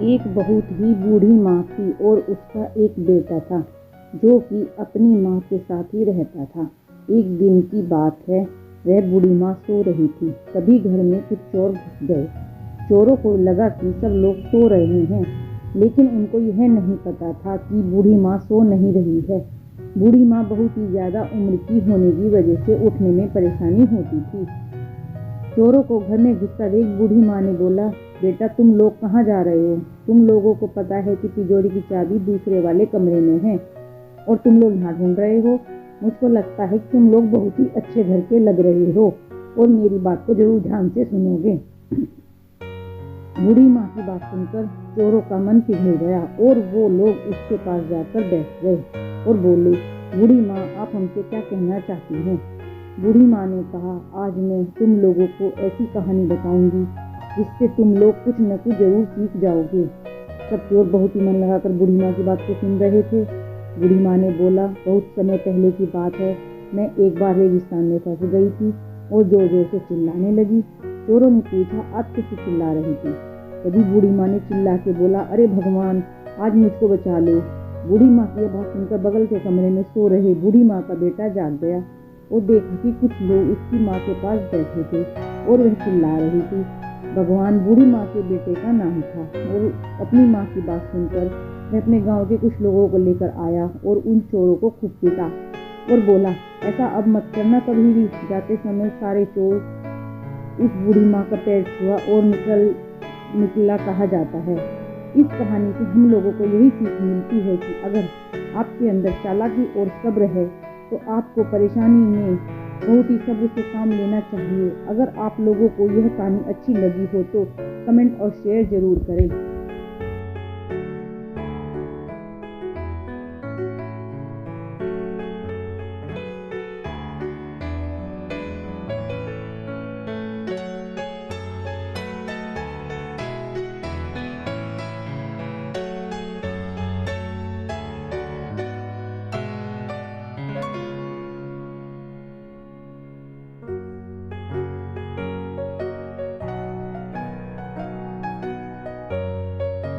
एक बहुत ही बूढ़ी माँ थी और उसका एक बेटा था जो कि अपनी माँ के साथ ही रहता था। एक दिन की बात है, वह बूढ़ी माँ सो रही थी। तभी घर में कुछ चोर घुस गए। चोरों को लगा कि सब लोग सो रहे हैं, लेकिन उनको यह नहीं पता था कि बूढ़ी माँ सो नहीं रही है। बूढ़ी माँ बहुत ही ज़्यादा उम्र की होने की वजह से उठने में परेशानी होती थी। चोरों को घर में घुसकर देख बूढ़ी माँ ने बोला, बेटा तुम लोग कहाँ जा रहे हो? तुम लोगों को पता है कि तिजोरी की चाबी दूसरे वाले कमरे में है और तुम लोग यहाँ ढूंढ रहे हो। मुझको लगता है कि तुम लोग बहुत ही अच्छे घर के लग रहे हो और मेरी बात को जरूर ध्यान से सुनोगे। बूढ़ी माँ की बात सुनकर चोरों का मन पिघल गया और वो लोग उसके पास जाकर बैठ गए और बोले, बूढ़ी माँ आप हमसे क्या कहना चाहती हैं? बूढ़ी माँ ने कहा, आज मैं तुम लोगों को ऐसी कहानी बताऊंगी जिससे तुम लोग कुछ न कुछ जरूर सीख जाओगे। सब चोर बहुत ही मन लगाकर बूढ़ी माँ की बात को सुन रहे थे। बूढ़ी माँ ने बोला, बहुत समय पहले की बात है, मैं एक बार रेगिस्तान में फंस गई थी और जोर जोर से चिल्लाने लगी। चोरों ने पूछा, आप किससे चिल्ला रही थी? तभी बूढ़ी माँ ने चिल्ला के बोला, अरे भगवान आज मुझको बचा लो। बूढ़ी माँ की यह बात सुनकर बगल के कमरे में सो रहे बूढ़ी माँ का बेटा जाग गया और देखा कि कुछ लोग उसकी माँ के पास बैठे थे और वह चिल्ला रही थी। भगवान बूढ़ी माँ के बेटे का नाम था और अपनी माँ की बात सुनकर वह अपने गांव के कुछ लोगों को लेकर आया और उन चोरों को खूब पीटा और बोला, ऐसा अब मत करना कभी भी। जाते समय सारे चोर उस बूढ़ी माँ का पैर छुआ और निकला कहा जाता है। इस कहानी से हम लोगों को यही सीख मिलती है कि अगर आपके अंदर चालाकी और सब्र है तो आपको परेशानी में बहुत ही सब्र से काम लेना चाहिए। अगर आप लोगों को यह कहानी अच्छी लगी हो तो कमेंट और शेयर जरूर करें।